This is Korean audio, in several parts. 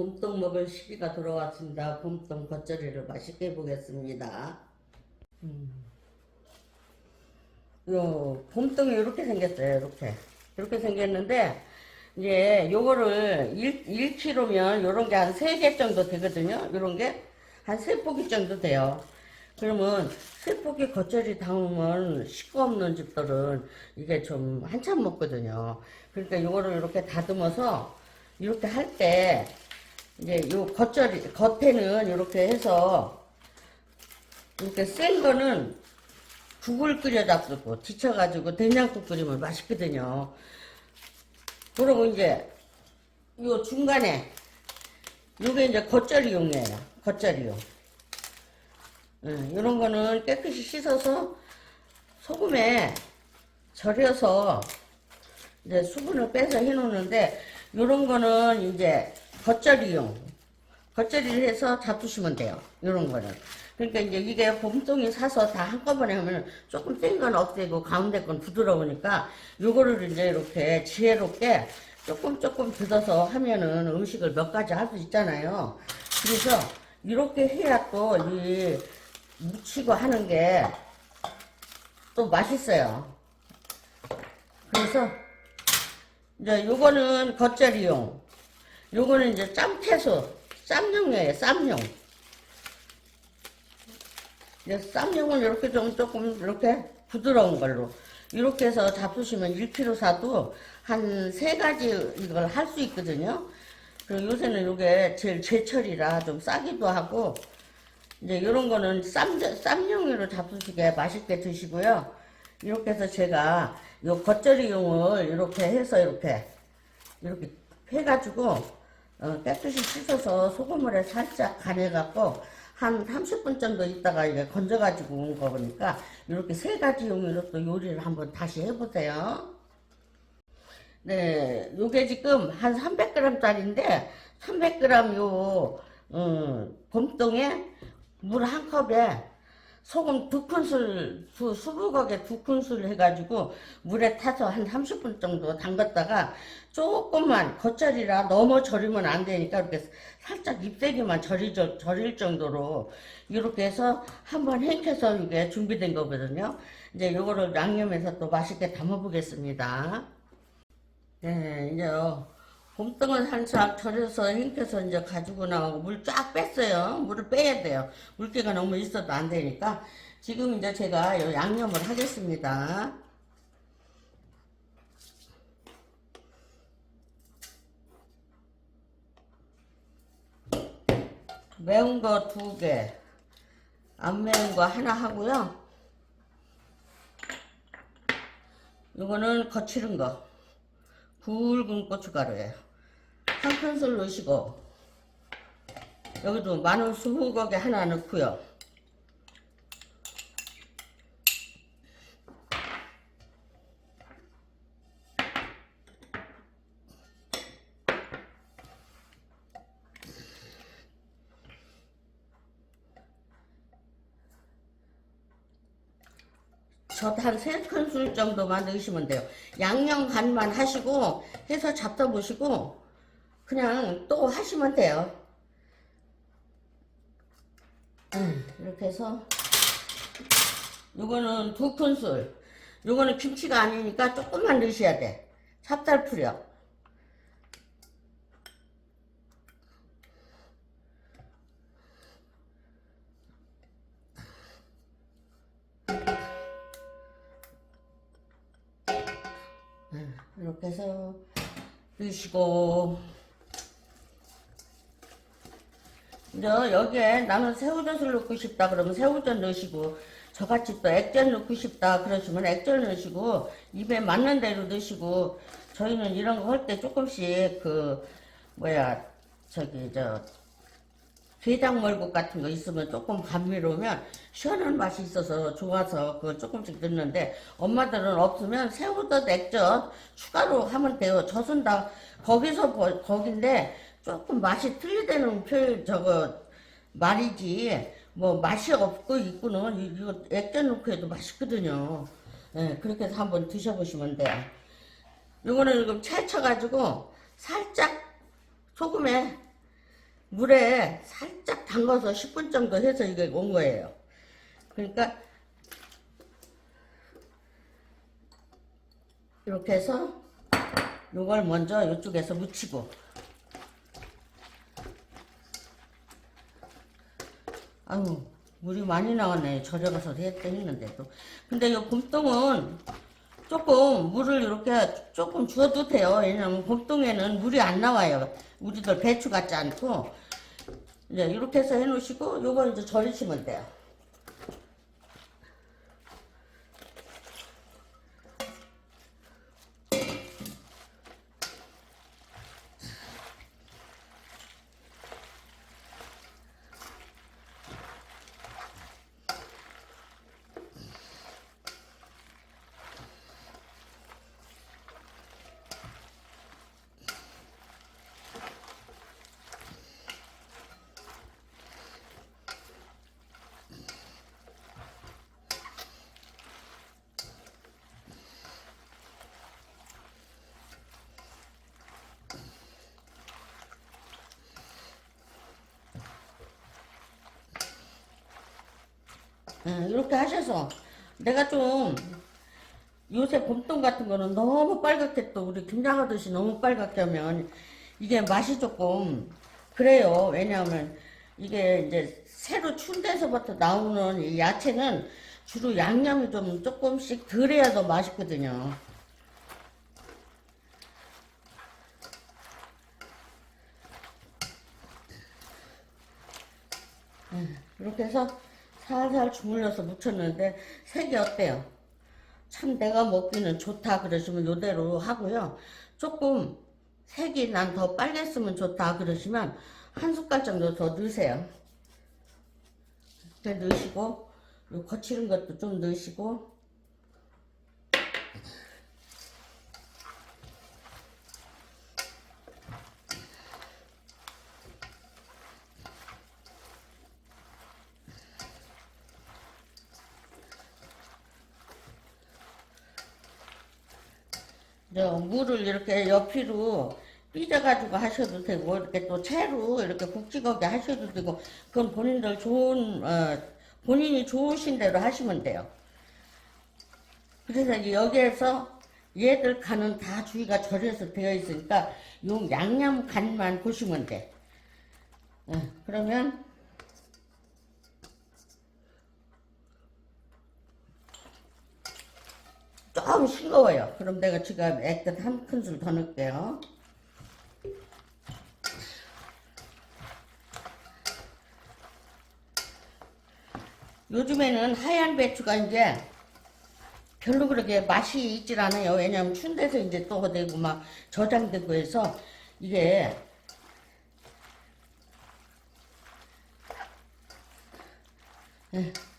봄동 먹을 시기가 돌아왔습니다. 봄동 겉절이를 맛있게 해보겠습니다. 요 봄동이 이렇게 생겼어요. 이렇게 생겼는데 이제 요거를 1kg면 요런 게 한 3개 정도 되거든요. 요런 게 한 3포기 정도 돼요. 그러면 3포기 겉절이 담으면 식구 없는 집들은 이게 좀 한참 먹거든요. 그러니까 요거를 이렇게 다듬어서 이렇게 할 때 이제 요 겉절이 겉에는 이렇게 해서 이렇게 센 거는 국을 끓여 잡수고 데쳐가지고 된장국 끓이면 맛있거든요. 그리고 이제 요 중간에 요게 이제 겉절이용이에요. 겉절이용. 이런 거는 깨끗이 씻어서 소금에 절여서 이제 수분을 빼서 해놓는데 요런 거는 이제 겉절이용. 겉절이를 해서 잡수시면 돼요. 요런 거는. 그러니까 이제 이게 봄동이 사서 다 한꺼번에 하면 조금 뗀 건 없애고 가운데 건 부드러우니까 요거를 이제 이렇게 지혜롭게 조금 뜯어서 하면은 음식을 몇 가지 할 수 있잖아요. 그래서 이렇게 해야 또 이 묻히고 하는 게 또 맛있어요. 그래서 이제 요거는 겉절이용. 요거는 이제 짬채소, 쌈용이에요. 쌈용. 이제 쌈용은 이렇게 조금 이렇게 부드러운 걸로 이렇게 해서 잡수시면 1kg 사도 한 3가지 이걸 할 수 있거든요. 그리고 요새는 요게 제일 제철이라 좀 싸기도 하고 이제 이런 거는 쌈용으로 잡수시게 맛있게 드시고요. 이렇게 해서 제가 요 겉절이용을 이렇게 해서 이렇게 해가지고 깨끗이 씻어서 소금물에 살짝 간해갖고 한 30분 정도 있다가 이게 건져가지고 온 거 보니까 이렇게 3가지 용으로 또 요리를 한번 다시 해보세요. 네, 요게 지금 한 300g 짜리인데 300g 요 봄동에 물 1컵에 소금 2큰술, 수북하게 2큰술 해가지고 물에 타서 한 30분 정도 담갔다가 조금만 겉절이라 너무 절이면 안 되니까 이렇게 살짝 잎새기만 절일 정도로 이렇게 해서 한번 헹켜서 이게 준비된 거거든요. 이제 요거를 양념해서 또 맛있게 담아 보겠습니다. 네, 이제 봄동을 살짝 절여서 헹켜서 이제 가지고 나오고 물 쫙 뺐어요. 물을 빼야 돼요. 물기가 너무 있어도 안 되니까. 지금 이제 제가 요 양념을 하겠습니다. 매운 거 2개, 안 매운 거 하나 하고요. 요거는 거칠은 거, 굵은 고춧가루예요. 1큰술 넣으시고 여기도 마늘 수북하게 하나 넣고요. 젓 한 3큰술 정도만 넣으시면 돼요. 양념 간만 하시고 해서 잡숴 보시고 그냥 또 하시면 돼요. 이렇게 해서 요거는 2큰술. 요거는 김치가 아니니까 조금만 넣으셔야 돼. 찹쌀풀이요. 이렇게 해서 넣으시고 이제 여기에 나는 새우젓을 넣고 싶다 그러면 새우젓 넣으시고 저같이 또 액젓 넣고 싶다 그러시면 액젓 넣으시고 입에 맞는 대로 넣으시고 저희는 이런 거 할 때 조금씩 게장멀국 같은 거 있으면 조금 감미로우면 시원한 맛이 있어서 좋아서 그걸 조금씩 넣는데 엄마들은 없으면 새우젓 액젓 추가로 하면 돼요. 젓은 다 거긴데 조금 맛이 틀리다는 말이지 뭐 맛이 없고 있고는 이거 액젓 넣고 해도 맛있거든요. 예, 그렇게 해서 한번 드셔보시면 돼요. 요거는 지금 채 쳐가지고 살짝 소금에 물에 살짝 담가서 10분 정도 해서 이게 온 거예요. 그러니까 이렇게 해서 요걸 먼저 이쪽에서 묻히고, 아유 물이 많이 나왔네. 절여가서 했는데도. 근데 요 봄동은 조금 물을 이렇게 조금 주어도 돼요. 왜냐면 봄동에는 물이 안 나와요. 우리들 배추 같지 않고. 이제 이렇게 해서 해 놓으시고 요거 이제 절이시면 돼요. 이렇게 하셔서 내가 좀 요새 봄동 같은 거는 너무 빨갛게 또 우리 김장하듯이 너무 빨갛게 하면 이게 맛이 조금 그래요. 왜냐하면 이게 이제 새로 추운 데서부터 나오는 이 야채는 주로 양념이 좀 조금씩 덜해야 더 맛있거든요. 이렇게 해서 살살 주물러서 묻혔는데 색이 어때요? 참 내가 먹기는 좋다 그러시면 요대로 하고요. 조금 색이 난 더 빨랬으면 좋다 그러시면 한 숟갈 정도 더 넣으세요. 이렇게 넣으시고 요 거칠은 것도 좀 넣으시고, 물을 이렇게 옆으로 삐져가지고 하셔도 되고, 이렇게 또 채로 이렇게 국지거게 하셔도 되고, 그건 본인들 본인이 좋으신 대로 하시면 돼요. 그래서 이제 여기에서 얘들 간은 다 주위가 절여서 되어 있으니까 요 양념 간만 보시면 돼. 그러면 좀 싱거워요. 그럼 내가 지금 액젓 한 큰술 더 넣을게요. 요즘에는 하얀 배추가 이제 별로 그렇게 맛이 있질 않아요. 왜냐면 추운 데서 이제 또 되고 막 저장되고 해서 이게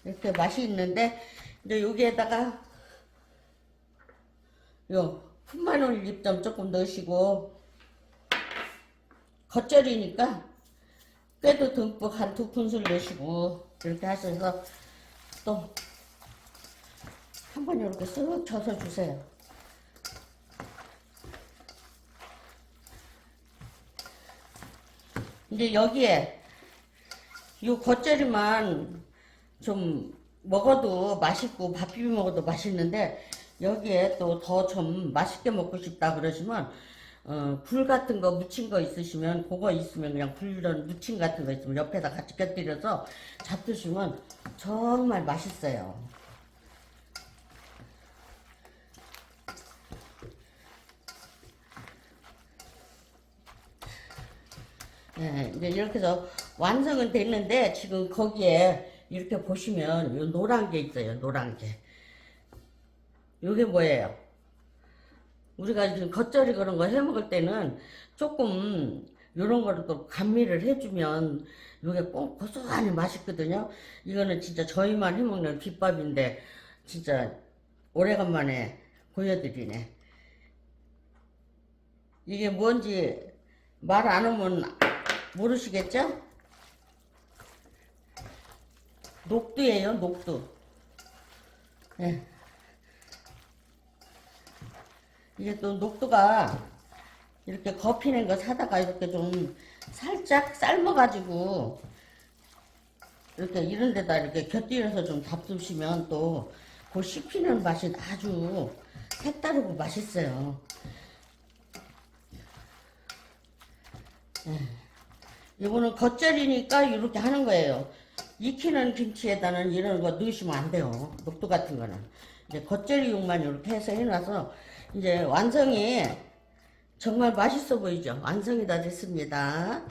이렇게 맛이 있는데, 이제 여기에다가 요 풋마늘 좀 조금 넣으시고, 겉절이니까 깨도 듬뿍 한 2큰술 넣으시고, 이렇게 하셔서 또 한번 이렇게 쓱 져서 주세요. 이제 여기에 요 겉절이만 좀 먹어도 맛있고 밥 비벼 먹어도 맛있는데, 여기에 또 더 좀 맛있게 먹고 싶다 그러시면 굴 같은 거 묻힌 거 있으시면, 그거 있으면 그냥 굴이런 무침 같은 거 있으면 옆에다 같이 곁들여서 잡수시면 정말 맛있어요. 이제 이렇게 해서 완성은 됐는데, 지금 거기에 이렇게 보시면 요 노란 게 있어요. 노란 게. 요게 뭐예요? 우리가 지금 겉절이 그런 거 해 먹을 때는 조금 요런 거를 또 감미를 해주면 요게 꼭 고소하니 맛있거든요. 이거는 진짜 저희만 해 먹는 비법인데 진짜 오래간만에 보여드리네. 이게 뭔지 말 안 하면 모르시겠죠? 녹두예요, 녹두. 이게 또 녹두가 이렇게 거피는 거 사다가 이렇게 좀 살짝 삶아가지고 이렇게 이런 데다 이렇게 곁들여서 좀 잡수시면 또 그 씹히는 맛이 아주 색다르고 맛있어요. 이거는 겉절이니까 이렇게 하는 거예요. 익히는 김치에다는 이런 거 넣으시면 안 돼요. 녹두 같은 거는. 이제 겉절이용만 이렇게 해서 해놔서 이제 완성이 정말 맛있어 보이죠? 완성이 다 됐습니다.